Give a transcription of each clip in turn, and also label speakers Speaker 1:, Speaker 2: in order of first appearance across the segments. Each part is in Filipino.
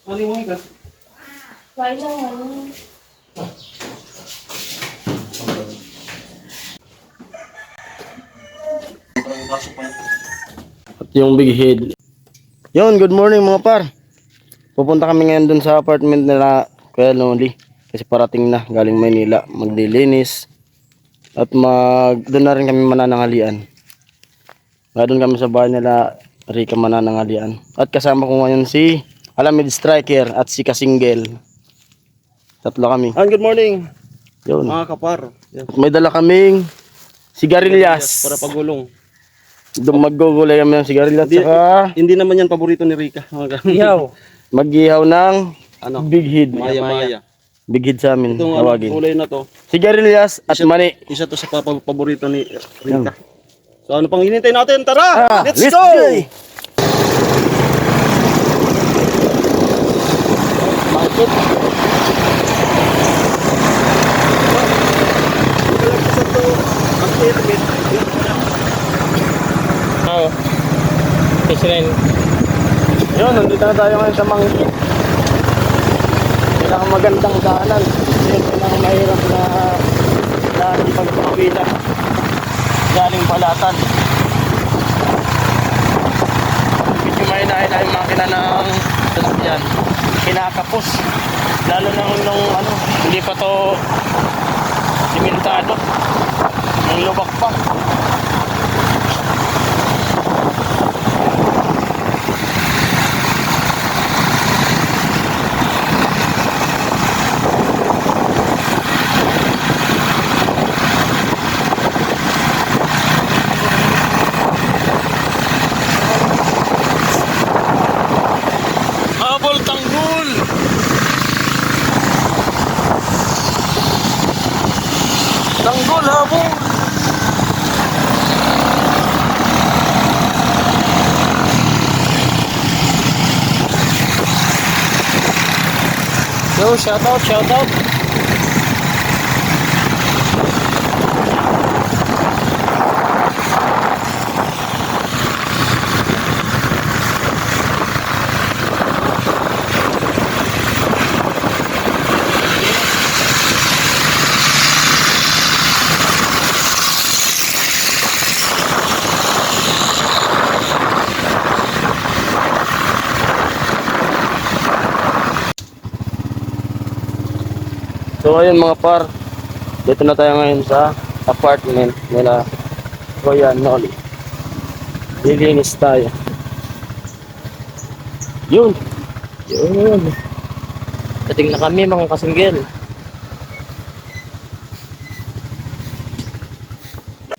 Speaker 1: Maliwanag ka.
Speaker 2: Wala, wala.
Speaker 3: At yung big head. Yun, good morning mga par. Pupunta kami ngayon dun sa apartment nila Kuya Lonely. Kasi parating na galing Maynila. Maglilinis. At doon na rin kami mananangalian. Doon kami sa bahay nila Rica mananangalian. At kasama ko ngayon si Alamid Striker at si Kasinggel. Tatlo kami.
Speaker 1: Good morning,
Speaker 3: Yun.
Speaker 1: mga kapar. Yan.
Speaker 3: At may dala kaming sigarilyas.
Speaker 1: Para pagulong.
Speaker 3: Maggugulay kami ng sigarilyas. Saka
Speaker 1: Hindi naman yan paborito ni Rica.
Speaker 2: Ihaw.
Speaker 3: mag-ihaw ng
Speaker 1: Ano?
Speaker 3: big head.
Speaker 1: Maya.
Speaker 3: Big head sa amin.
Speaker 1: Itong
Speaker 3: Tawagin.
Speaker 1: kulay na to.
Speaker 3: Sigarilyas at mani.
Speaker 1: Isa to sa paborito ni Rica. So ano pang hinintay natin? Tara! Let's go!
Speaker 3: Market.
Speaker 2: Oo. Kisrin.
Speaker 3: Yun, nandito na tayo ngayon sa Mangki. Pinakamagandang daanan. Yun, pinakamahirap na daanan pagpapila. Galing Palatan. Medyo mahinahin na yung makina ng sasakyan. Kinakapos. Lalo na nung hindi pa to simentado. Ang lubak pa. Habol tanggol! Tanggol habol!
Speaker 2: Yo, shout out.
Speaker 3: So ayun mga par, dito na tayo ngayon sa apartment nila Kuya Noli. Lilinis tayo. Yun.
Speaker 2: Dating na kami mga kasinggel.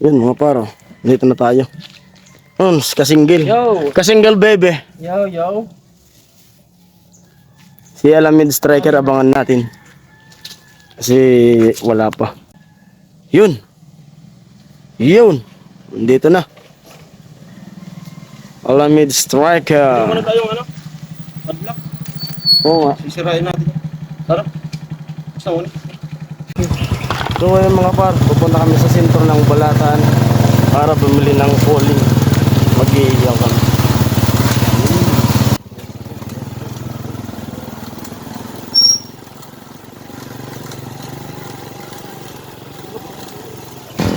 Speaker 3: Yun mga par, dito na tayo. Kasinggel.
Speaker 2: Yo.
Speaker 3: Kasinggel bebe.
Speaker 2: Yo.
Speaker 3: Si Alamid Striker abangan natin. Kasi wala pa. Yun. Dito na. Alamid Striker.
Speaker 1: Ano tayong padlock?
Speaker 3: Oo nga.
Speaker 1: Sisirain natin. Tara. Basta muna.
Speaker 3: So ayun mga par, pupunta kami sa sentro ng Balatan para bumili ng calling. Mag-iiyaw kami.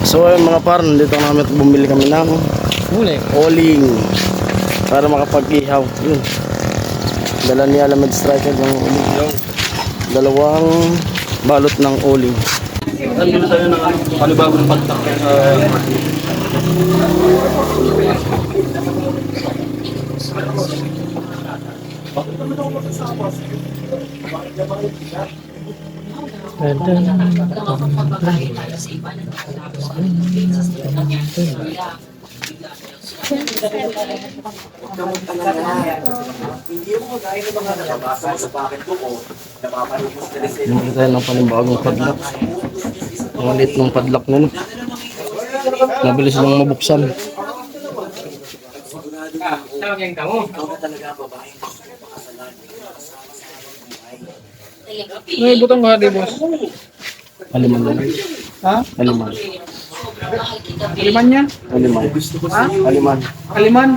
Speaker 3: So ayun mga par, nandito na kami at bumili kami ng calling para makapag-ihaw. Yun. Dala ni Alamid Striker ng uling. Dalawang balot ng uling.
Speaker 1: Nandito tayo ng panibagong padlock sa
Speaker 3: Bumili tayo ng panibagong padlock. Ang liit ng padlock nila. Nabilis lang mabuksan.
Speaker 2: May butong ba di boss?
Speaker 3: Aliman lang.
Speaker 2: Ha?
Speaker 3: Aliman.
Speaker 4: Kaliman yan?
Speaker 3: Aliman.
Speaker 4: Ha?
Speaker 3: Aliman.
Speaker 4: Kaliman?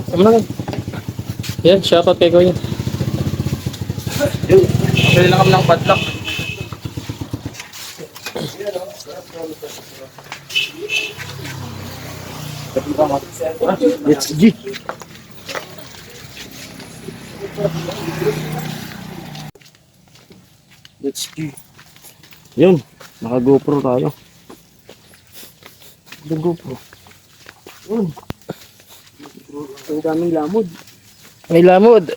Speaker 2: Ano lang? Yan, shoutout kay Kuya.
Speaker 4: Pwede lang kami ng padlock.
Speaker 3: Let's G. Let's G. Yun, naka GoPro tayo. Yung GoPro. Yun. Ang daming lamod.
Speaker 2: May lamod.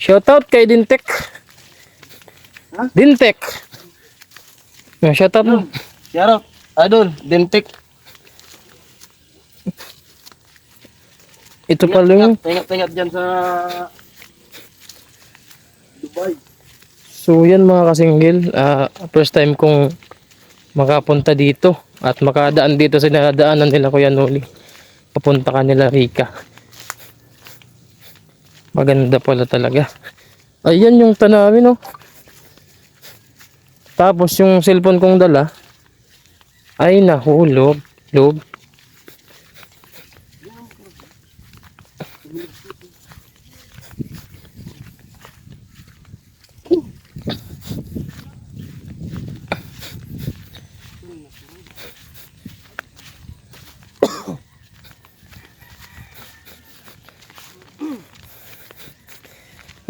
Speaker 2: Shoutout kay Dintek.
Speaker 3: Ha?
Speaker 2: Dintek. Shoutout mo.
Speaker 3: Yarap, Adol, Dentek.
Speaker 2: Ito pala yung...
Speaker 3: Tingat dyan sa Dubai.
Speaker 2: So yan mga kasinggil, first time kong makapunta dito at makadaan dito sa nadaanan nila Kuya Noli. Papunta kanila Rica. Maganda pala talaga. Ayan yung tanawin, oh. Tapos yung cellphone kong dala ay nahulog. Loob.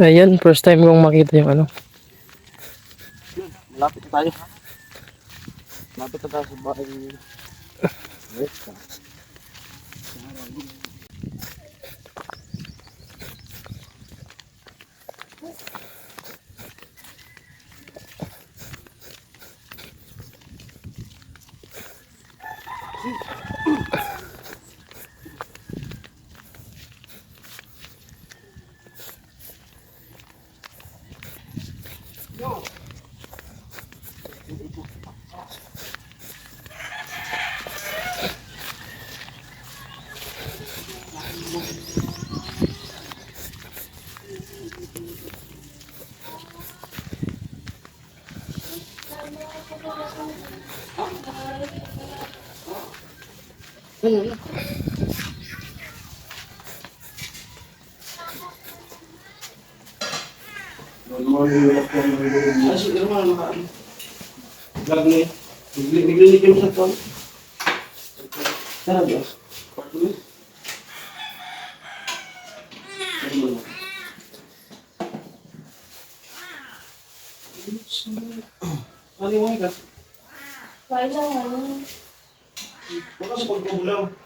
Speaker 2: Ayan, first time kong makita yung ano.
Speaker 3: Malapit na tayo. Malapit na tayo sa bahay. Nagliligyan sa phone. Sarap yun.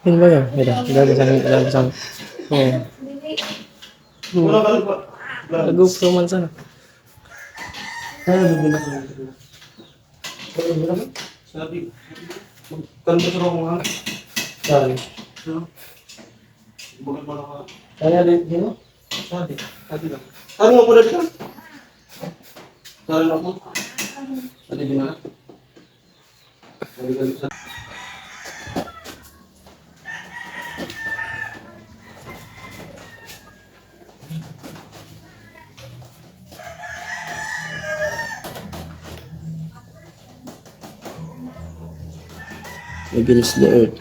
Speaker 2: Yun ba yun? Dadasang. Oo.
Speaker 1: Wala ka lang pa.
Speaker 2: GoPro man sana.
Speaker 1: Sabi. Magkanda sa ako nga.
Speaker 2: Sorry.
Speaker 1: Bakit mo lang ka?
Speaker 2: Kaya din mo?
Speaker 1: Sabi. Sabi lang. Sabi mo pala dito. Sabi lang mo. Sabi din na. Sabi lang.
Speaker 3: Against the earth.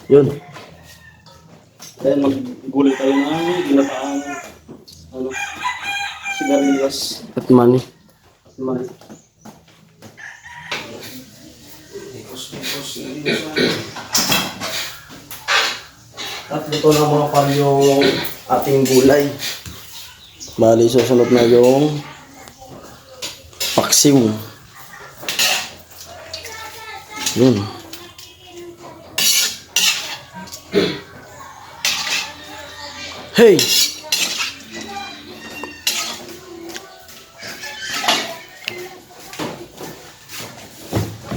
Speaker 3: Yun.
Speaker 1: Ayan, maggulay tayo ng ginataang sigarilyas
Speaker 3: At money.
Speaker 1: at mali.
Speaker 3: At ito na mga par yung ating gulay. Bali, susunod na yung paksiw. Yun. Hey!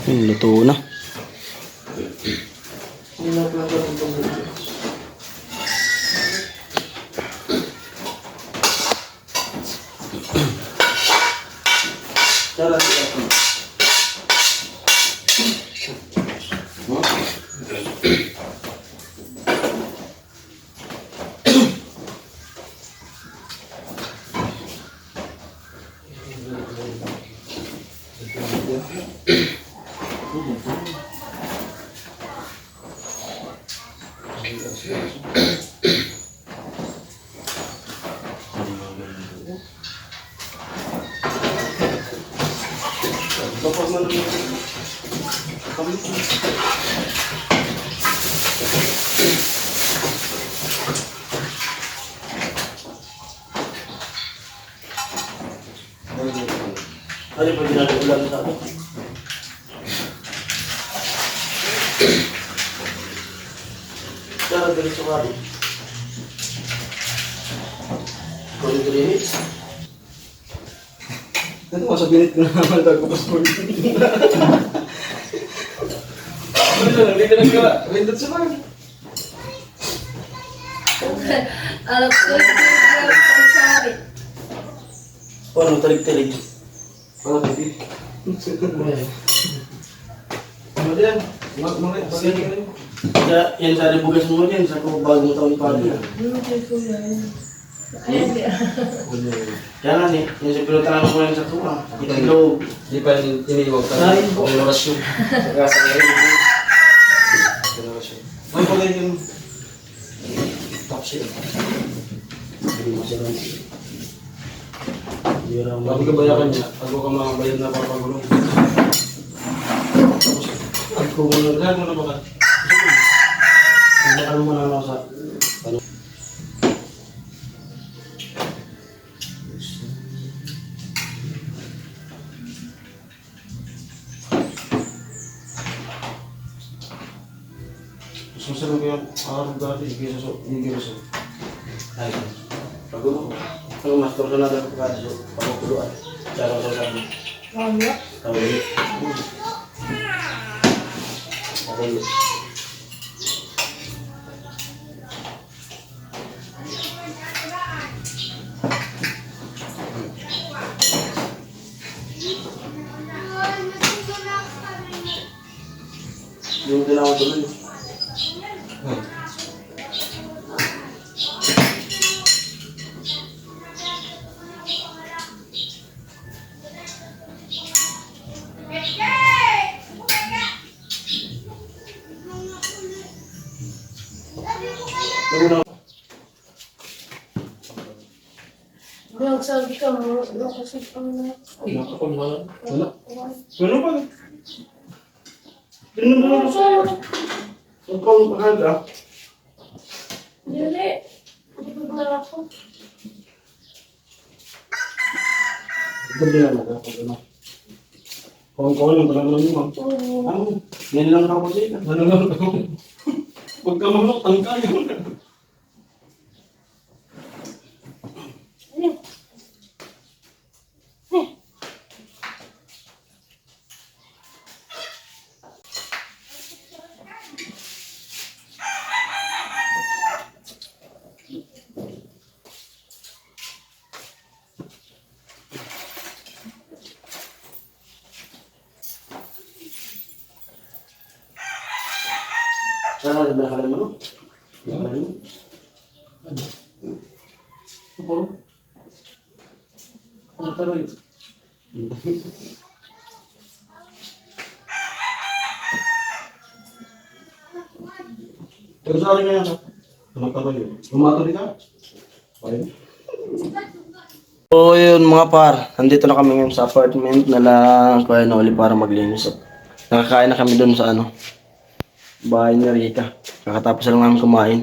Speaker 3: Luto na.
Speaker 1: Tara, tara. Kapag man ano pa ginagawa sa akin? Tara, diretso ka rin. Kung 3 minutes. Ito, masabilit ko naman tayo ko passport. Ano lang, hindi ka nagka-windot sa mga.
Speaker 5: Alam ko yung pagsabi.
Speaker 3: Ano, talig-talig.
Speaker 1: Ano tayo? Ano din? Mga bagay ka rin.
Speaker 3: Kaya yan sa ribugas mo dyan, sa bagong taon pa rin. Kaya nga ni, yung sa pilotahan ko lang sa tuwa. Itlog.
Speaker 1: Di pa iniiwag tayo.
Speaker 3: Ay,
Speaker 1: Ang orasyon. Nagkasa ngayon. Orasyon. Ay, pala yung top shit.
Speaker 3: Hindi mo siya lang.
Speaker 1: Babi ka bayakan niya. Ako ka mga bayad na papagulong. Ako mo na. Lahat mo na baka.
Speaker 3: Hindi mo na ako sa...
Speaker 1: Susunod ko yung araw dati. Hindi ko sa.
Speaker 3: Ay, pagulo ko. Ang master na natin ko kasi so, pagkukuluan. Tsaka sa sabi.
Speaker 5: Ano?
Speaker 3: Tawag ulit. Tawag ulit. Yung kailangan tuloy.
Speaker 5: Bilang sabi ka mo, kasi ang
Speaker 1: Nakapagmana. Wala. Ano ba?
Speaker 3: Pinuno mo sa... Ang pang mahal
Speaker 5: Dili. Pagkakala ko.
Speaker 3: Gabi na lang ako. Kung lang pala naman mo. Ano? Yan lang ako sa ina.
Speaker 1: Ano lang ako? Huwag ka manok, tangka yun.
Speaker 3: Sana nabalakan mo no? Nabalakan mo?
Speaker 1: Apa? Ano taroy?
Speaker 3: Pero sa akin ngayon,
Speaker 1: Ano taroy? Tumatari ka? Ayun.
Speaker 3: so yun mga par, nandito na kami ngayon sa apartment na lang Kuya Noli para maglinis. Nakakain na kami doon sa ano, bahay ni Rika. Kakatapos lang namin kumain.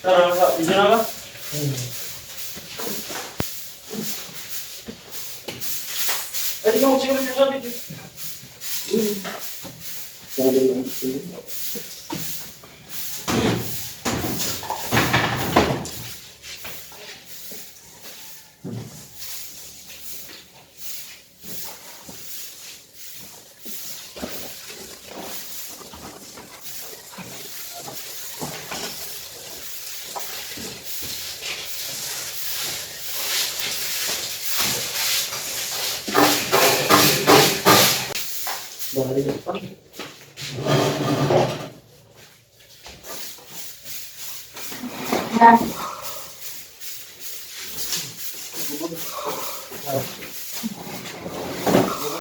Speaker 3: Tara, video na ba? Ay, di ka magsiguro yung sabi.
Speaker 1: Dali na pa.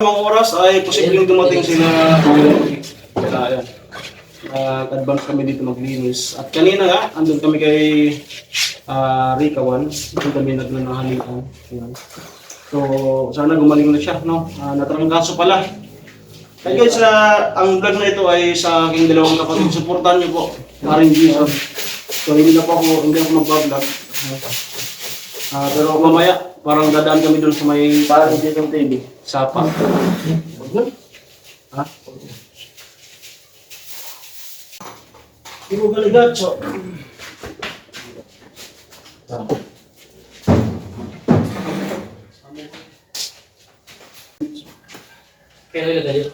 Speaker 1: Mga oras ay posibleng dumating sila. Kaya ayan. Advance kami dito maglinis. At kanina nga, andun kami kay Rikawan. Doon kami nagnanahalikan. Ayan. So, sana gumaling na siya, no? Natrangkaso pala. Kaya guys, ang vlog na ito ay sa aking dalawang kapatid. Supportan niyo po. Maring Gino. So, hindi ako magbablog. Pero mamaya, parang dadaan kami doon sa may
Speaker 3: Parang dito ng TV.
Speaker 1: sapa. Ha? Hindi mo galigat, so.
Speaker 2: Kaya nila tayo.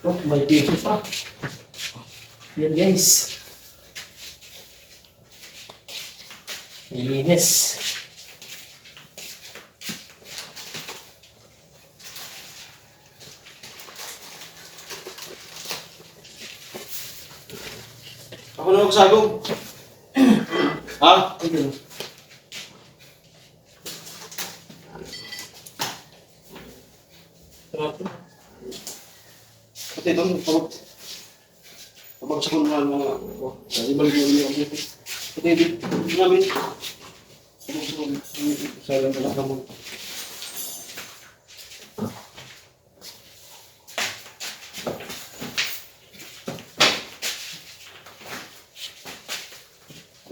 Speaker 1: Oh, may tissue pa.
Speaker 2: Yan guys. Linis.
Speaker 1: Ako na magsagog. Ha? Ito. Pati doon, pabagsak ko na mga, ibalik mo yung dito. Pati dito, namin. Sayang ka lang naman.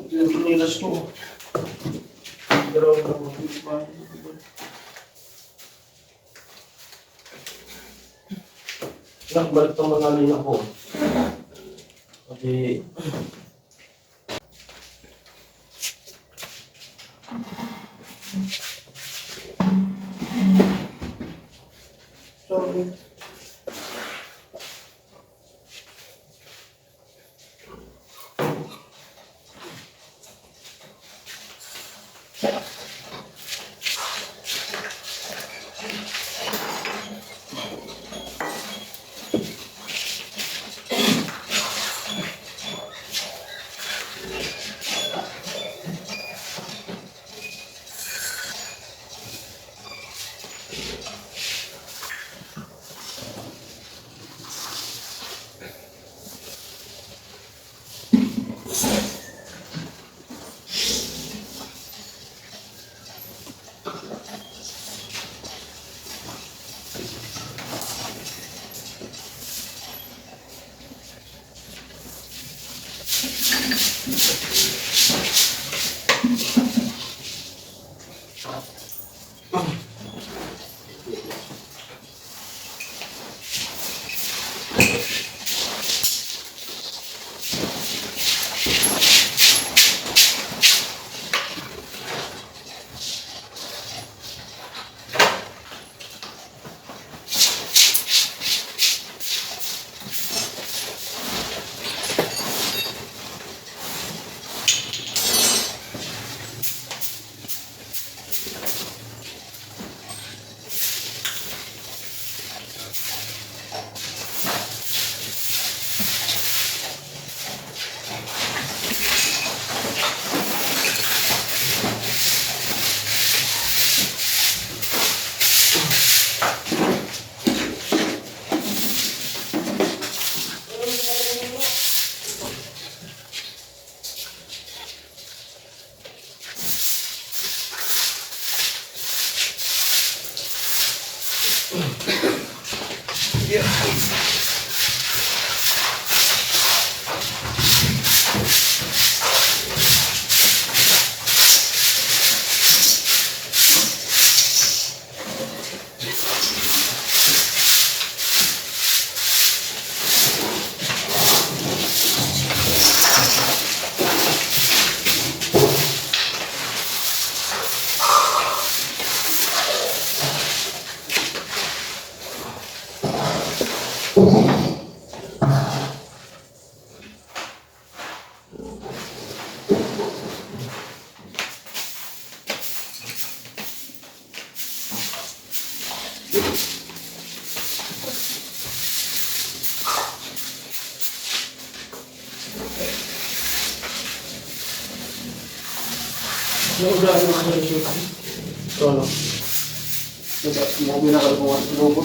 Speaker 1: Ito yung panilas ko. Pero, balik ang mga lina ko. Kasi, sorry. Udah ano sa resulta. Ito ano. Mga binakalungan sa loob.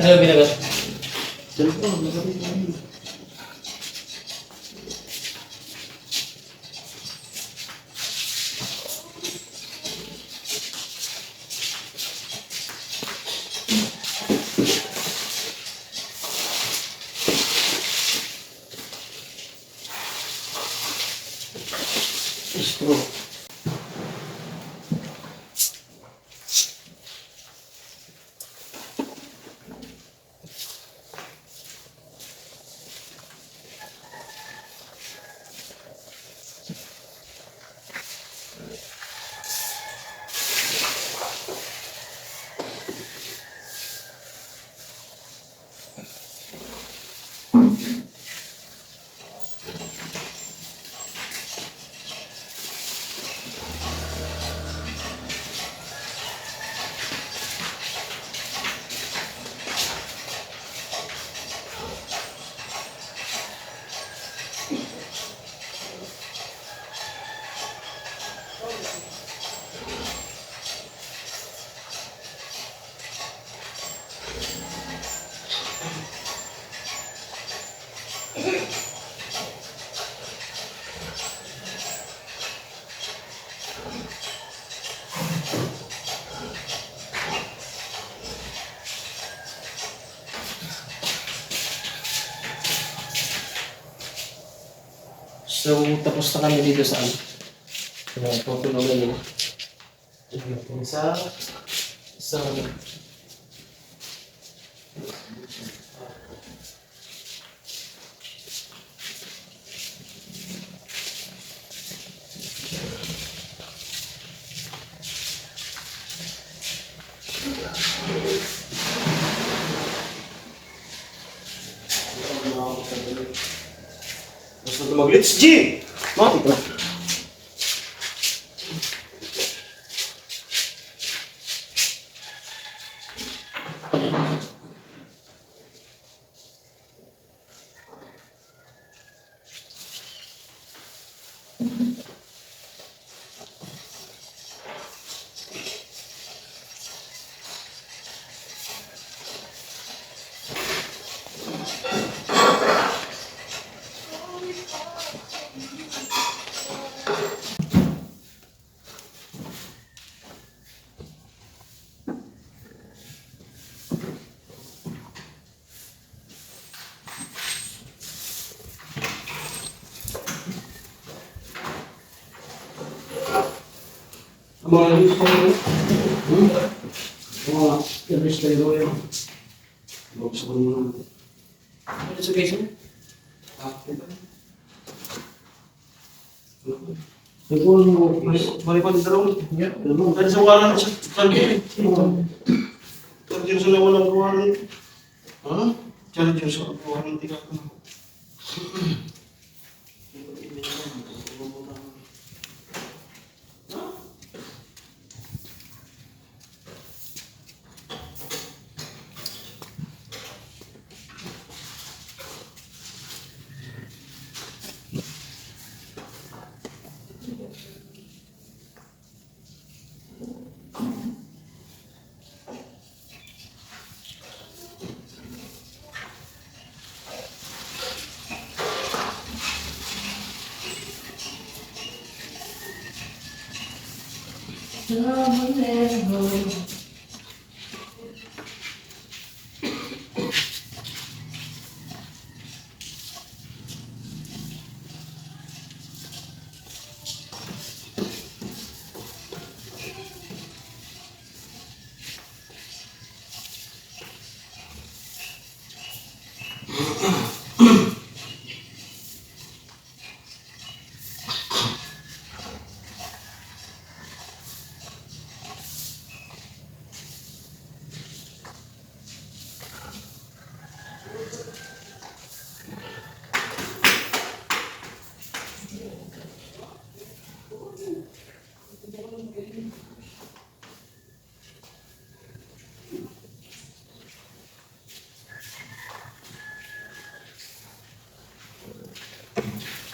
Speaker 2: Ano binagat? So, tapos na kami dito sa ano? Tutulogan nila. Sa
Speaker 1: Gusto na mag-let's G! Mati ka na. Mga list kayo. Mga list kayo yun. Buksan ko muna. Ano sa case mo? Nagkuhan mo, malipad na rin. Kaya sa wala na siya. Charger sa nawalang kuhan. Ha? Charger sa kuhan. Tika ka na.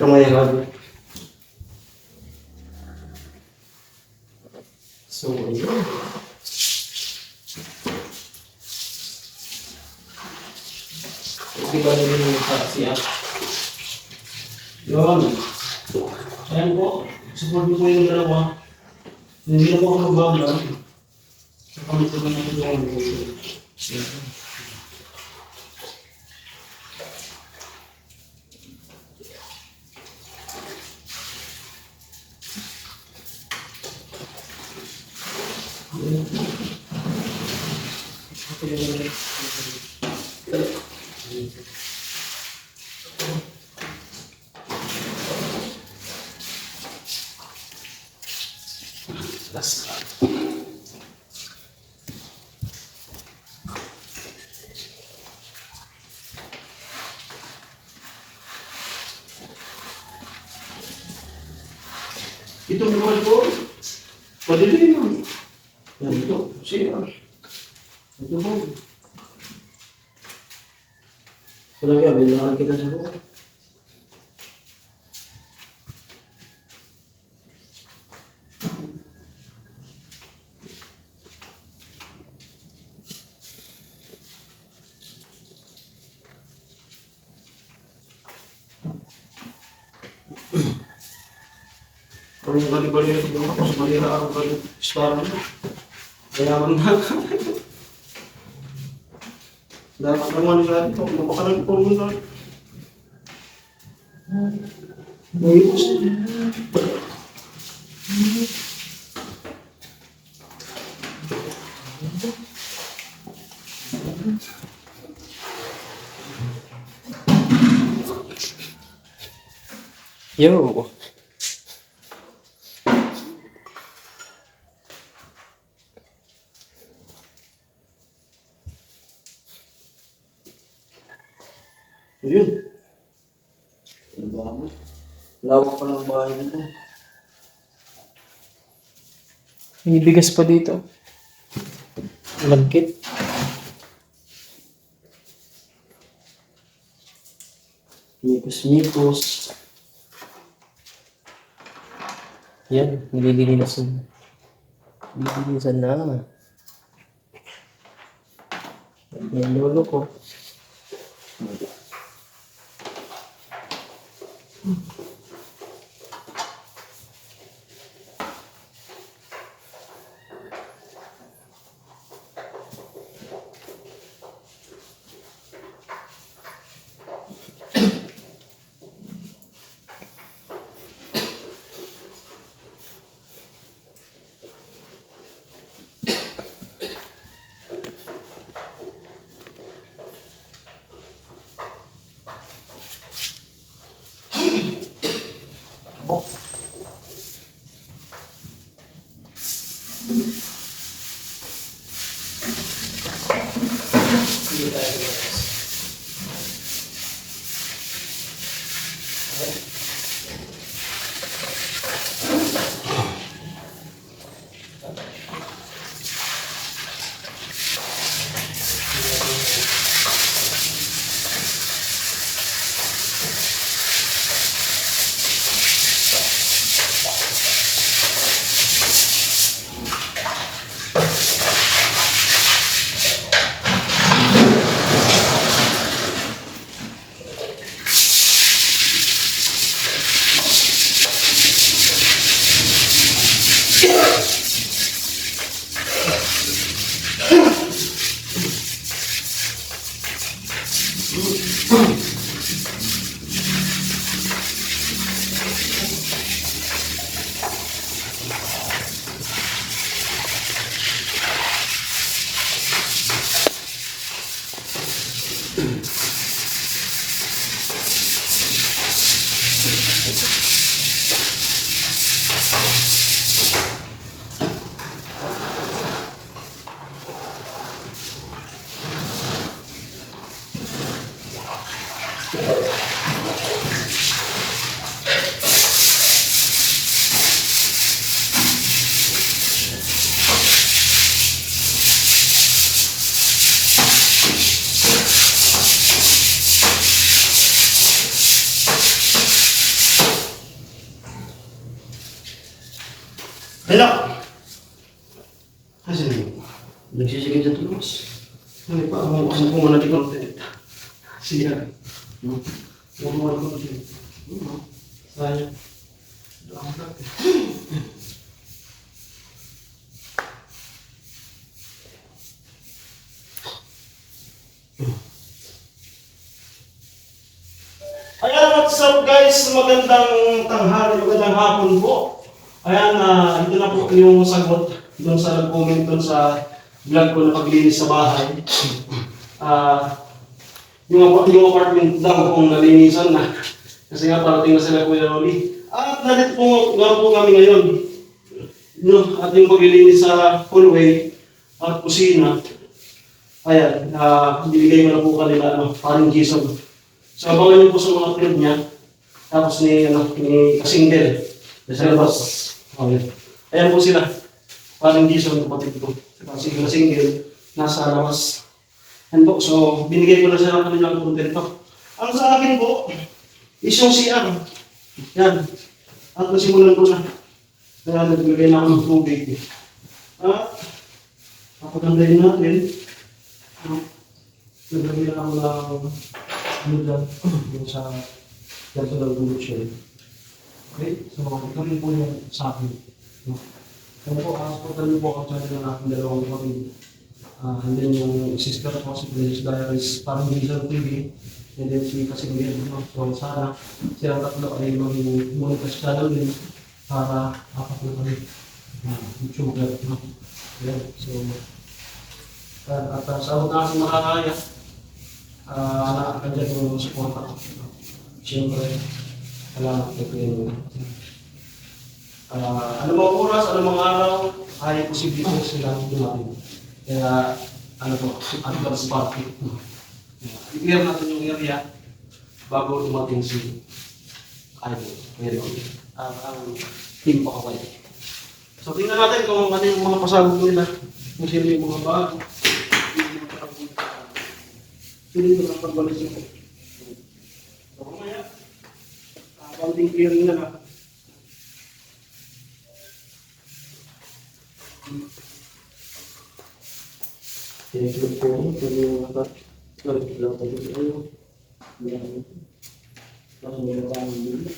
Speaker 1: Kamay lang. So, ayun. Di ba nila yung taxi ah? Yun. Ayan po. Support mo po yung dalawa. Hindi na po ako magbablog. Sa kami po na natulungan mo. Ito naman po. Padilim mo. Yan ito. Siya. Ito po. Talaga, bilangan kita sa buhay. Kung bali-bali ito doon ako sa balira ako bali star mo. Mayaman na. Dapat naman nila ito. Mapakalag po mo na. Mayos.
Speaker 2: Yo.
Speaker 1: Ayun. Lawak pa ng bahay nito.
Speaker 2: May bigas pa dito. Langkit.
Speaker 1: Mipos-mipos.
Speaker 2: Yan, nililinisan. Nililinisan na. Yan, lolo ko.
Speaker 1: Hala! Asan mo? Nagsisigil sa tulungas. Ano pa ang kusang kung natin ko? Siya. Umuha ko siya. Sayang. Doon ka. Ayan, what's up guys? Magandang tanghali, magandang hapon po. Ayan, ito na po yung sagot doon sa nag-comment doon sa vlog ko na paglinis sa bahay. Yung apartment daw kung nalinisan na. Kasi nga parating na sila Kuya Rolly. At nalit po nga po kami ngayon. Yung ating paglilinis sa hallway at kusina. Ayan, binigay mo na po kanila parang Jason. So abangan niyo po sa mga trip niya. Tapos ni Kasingdel. Sa labas. Okay. Ayan po sila. Parang Jason, kapatid ko. Si Kasingdel, nasa labas. Ayan po, so binigay ko na sa kanilang content po. Ang sa akin po, is yung CR. Yan. At nasimulan ko na. Kaya nagbigay na ako ng tubig. Papagandahin natin. Nagbigay na ako ng yung sa personal condition. Okay? So, ito rin po yung sa akin. Kaya po, hospital po ako sa ng aking dalawang kapatid. And then yung sister ko, si Princess Diaries, parang Vision TV. And then si Kasingir, so sana silang tatlo ay mag-monetize channel din para apat na kami YouTuber. Ayan, so at sa mga aking makakaya, nakakadyan yung support ako. Siyempre, salamat ko yung ano mga oras, ano mga araw, ay posible ko silang dumating. Kaya, ano po, advance party. I-clear natin yung area bago dumating si Idol. Pero, ang team pa ko kayo. So, tingnan natin kung ano yung mga pasabog nila. Kung sino yung mga bago. Sino yung mga pagbalik nila. So, kumaya, counting clearing na lang. Thank you po. Sorry, lang po dito. Yan. Parang may nabahan dito.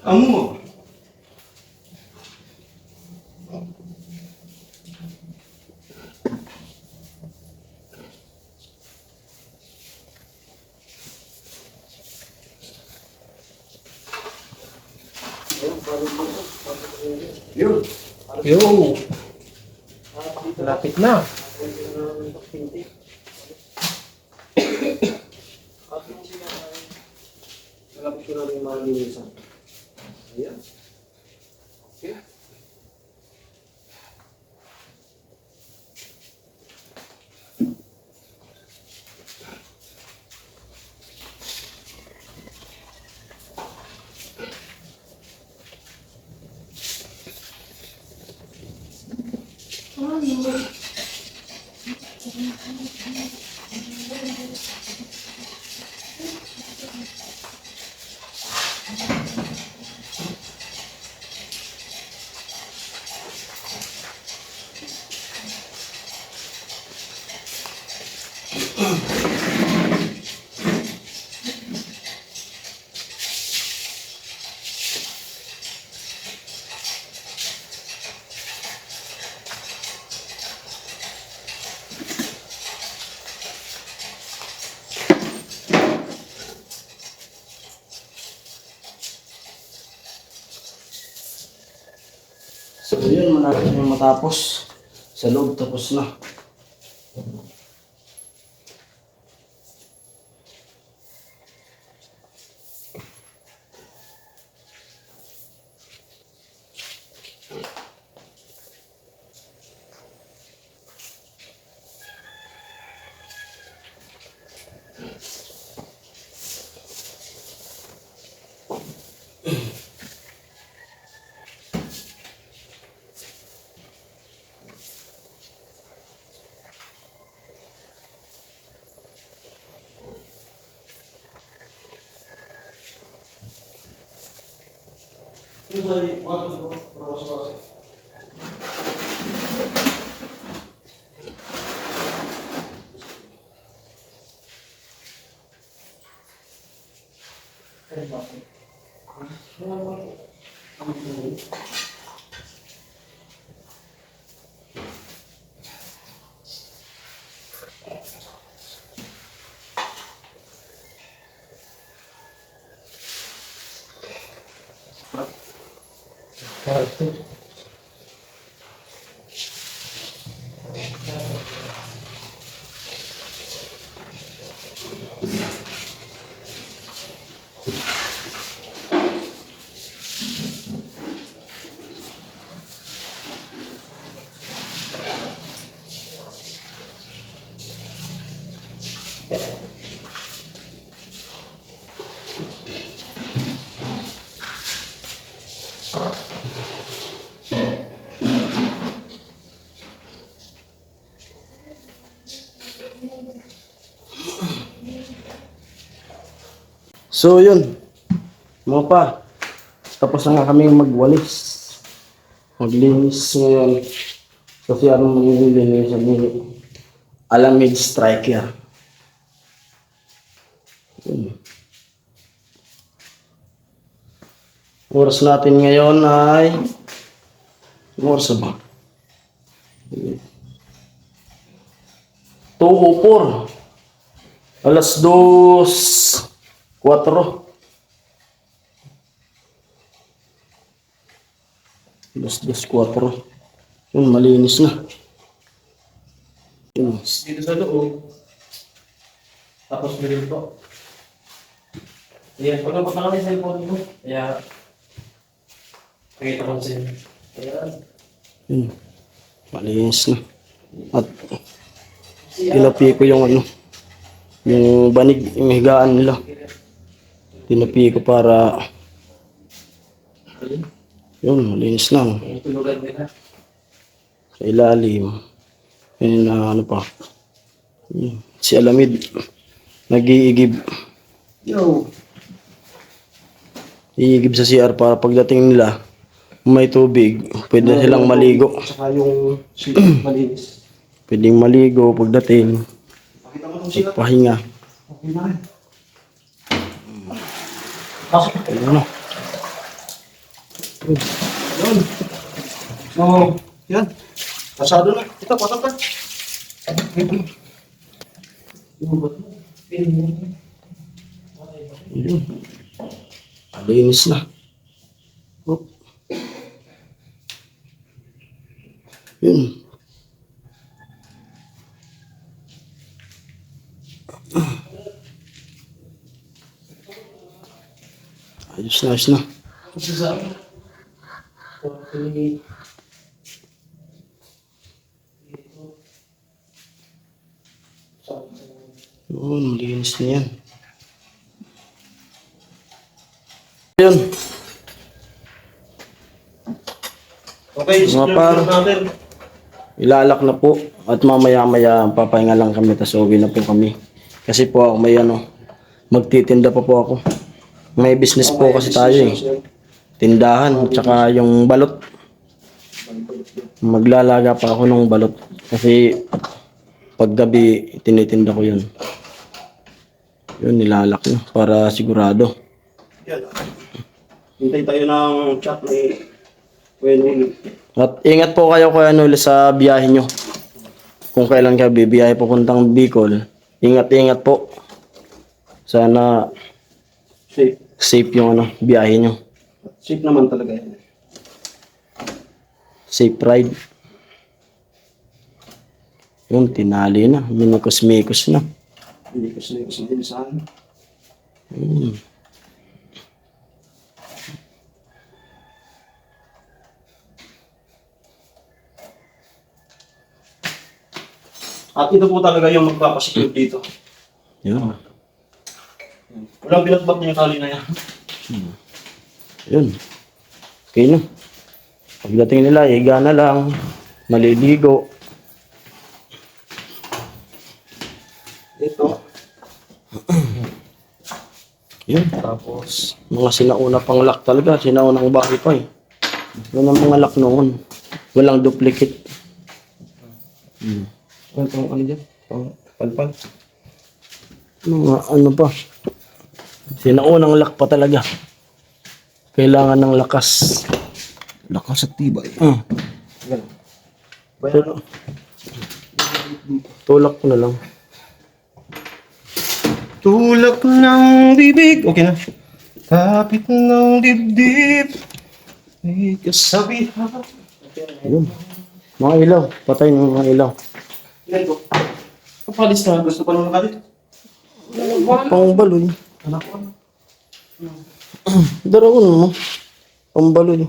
Speaker 1: Amo. Yun.
Speaker 2: Yo! Lapit na.
Speaker 1: Malapit ko na rin mga linisan. Ayan. Okay.
Speaker 3: So yun, malapit na matapos. Sa loob tapos na. So yun, mga pa, tapos na nga kami magwalis. Maglinis ngayon. Kasi anong maglilinis sa Alamid Striker. Yun. Oras natin ngayon ay oras ba? 2:04. Alas 2:04. Alas 2:04. Yun, malinis na. Yun.
Speaker 2: Dito sa loob. Tapos meron to. Ayan, pag napunta kami sa cellphone mo. Kaya, pakita ko sa inyo. Ayan.
Speaker 3: Yun. Malinis na. At tinapi ko yung ano, yung banig, yung higaan nila. Tinapi ko para yun, malinis na.
Speaker 2: Yung tulugan nila.
Speaker 3: Sa ilalim. Yun na ano pa. Yun. Si Alamid. Nag-iigib.
Speaker 1: Yo,
Speaker 3: Iigib sa CR para pagdating nila, may tubig, pwede na silang maligo.
Speaker 1: saka yung siling malinis.
Speaker 3: Pwedeng maligo pagdating,
Speaker 1: Pakita mo itong silang.
Speaker 3: pahinga.
Speaker 1: Okay na rin.
Speaker 3: Ano?
Speaker 1: Yun. So, yan. Pasado na. Ito, pasok ka.
Speaker 3: Yun. Linis na. Oh. Yun. Ayos na, ayos na.
Speaker 2: Kasi sa akin.
Speaker 3: Yun, malinis na yan. Yun.
Speaker 1: Okay,
Speaker 3: Mga par.
Speaker 1: natin.
Speaker 3: Ilalak na po. At mamaya-maya papahinga lang kami. Tas uwi na po kami. Kasi po ako may magtitinda pa po ako. May business po kasi tayo eh. Tindahan. Tsaka yung balot. Maglalaga pa ako ng balot. Kasi paggabi tinitinda ko yun. Yun, nilalak na para sigurado.
Speaker 1: Yan. Hintay tayo ng chat ni Kuya Noli.
Speaker 3: At ingat po kayo Kuya Noli sa biyahe nyo. Kung kailan kayo bibiyahe papuntang Bicol, ingat-ingat po. Sana safe yung biyahe nyo.
Speaker 1: Safe naman talaga yan.
Speaker 3: Safe ride. Yun, tinali na. Minikos-mikos na.
Speaker 1: Hindi ko sila saan. At ito po talaga yung magpapasecure dito.
Speaker 3: Yun.
Speaker 1: Walang binatbat niya yung tali na yan.
Speaker 3: Yun. Okay na. Pagdating nila, higa na lang. Maliligo.
Speaker 1: Ito.
Speaker 3: Yun. Tapos, mga sinauna pang lock talaga. Sinaunang bahay pa eh. Yun ang mga lock noon. Walang duplicate.
Speaker 1: Ano dyan? Palpal.
Speaker 3: Mga ano pa. Sinaunang lock pa talaga. Kailangan ng lakas.
Speaker 4: Lakas at tibay.
Speaker 3: Pero, tulak ko na lang.
Speaker 1: Tulak ng bibig. Okay na. Kapit ng dibdib. May kasabihan.
Speaker 3: Yun. Mga ilaw. Patay ng mga ilaw.
Speaker 1: Ito. Kapalis na. Gusto pa naman kalit.
Speaker 3: Pangbaloy.
Speaker 1: Anak ko.
Speaker 3: Daraon mo. Pangbaloy.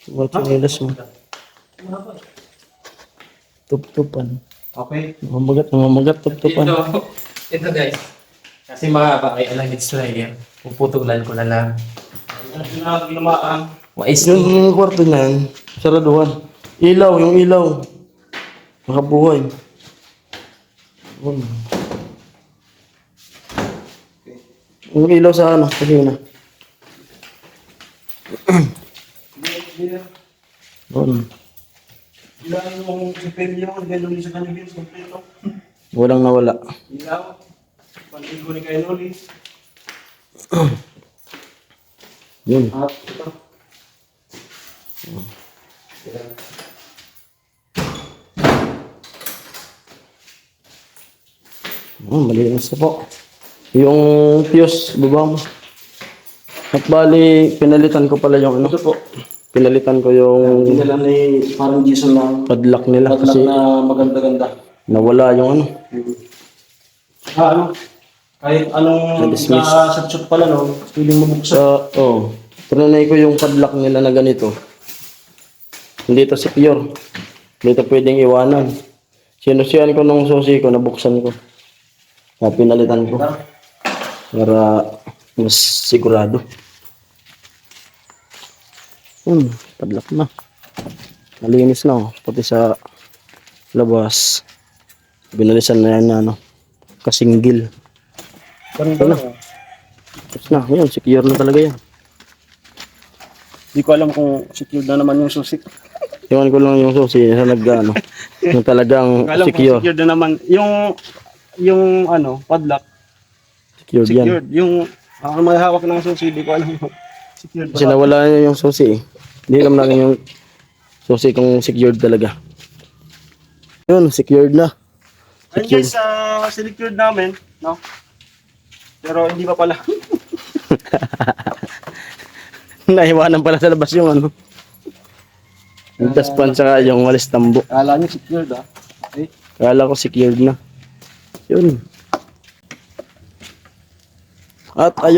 Speaker 3: Mga chinilas mo. Tup-tupan.
Speaker 1: Okay.
Speaker 3: Mamagat, tup-tupan.
Speaker 2: Ito guys. Kasi mahaba ay alagid slayer. Puputulan ko na lang.
Speaker 1: Ano na ginamaan?
Speaker 2: Mais
Speaker 3: Yung kwarto na yan, saraduhan. Ilaw, yung ilaw. Nakabuhay. Yun. Yung ilaw sa kasi na. Yun.
Speaker 1: Ilan yung sipilyo, gano'n sa kanilin, kompleto.
Speaker 3: Walang nawala.
Speaker 1: Ilaw. Pantigo ni Kuya Noli.
Speaker 3: Yun.
Speaker 1: At ito.
Speaker 3: Malinis na po. Yung fuse, baba mo. At bali, pinalitan ko pala yung
Speaker 1: Ito po.
Speaker 3: Pinalitan ko yung
Speaker 1: Dinala ni parang Jason lang.
Speaker 3: padlock nila
Speaker 1: Padlock
Speaker 3: kasi
Speaker 1: na maganda-ganda.
Speaker 3: nawala yung
Speaker 1: Ano? Kahit anong
Speaker 3: Na-dismiss.
Speaker 1: nasa-shot pala, no? Piling mo buksan.
Speaker 3: Trinay ko yung padlock nila na ganito. Hindi to secure. Hindi to pwedeng iwanan. Sinusiyan ko nung susi ko, nabuksan ko. Pinalitan ko. Para mas sigurado. Padlock na. Malinis na, oh. Pati sa labas. Binalisan na yan na, kasinggil.
Speaker 1: Ganito na.
Speaker 3: Tapos na, yun, secure na talaga yan.
Speaker 1: Hindi ko alam kung secured na naman yung susi.
Speaker 3: Iwan ko lang yung susi sa yung talagang
Speaker 1: Alam
Speaker 3: secure.
Speaker 1: kung secured na naman. Yung padlock,
Speaker 3: Secured yan.
Speaker 1: secured. Yung may hawak ng susi, hindi ko alam kung secured
Speaker 3: Kasi
Speaker 1: ba.
Speaker 3: nawala na yung susi eh. Hindi alam natin yung susi kung secured talaga. Yun, secured na.
Speaker 1: Ayun guys, secured namin, no? Pero hindi pa pala.
Speaker 3: Naiwanan pala sa labas yung yung taspan saka yung walis tambo.
Speaker 1: Kala niyo secured, Okay.
Speaker 3: Kala ko secured na. Yun. At ayun.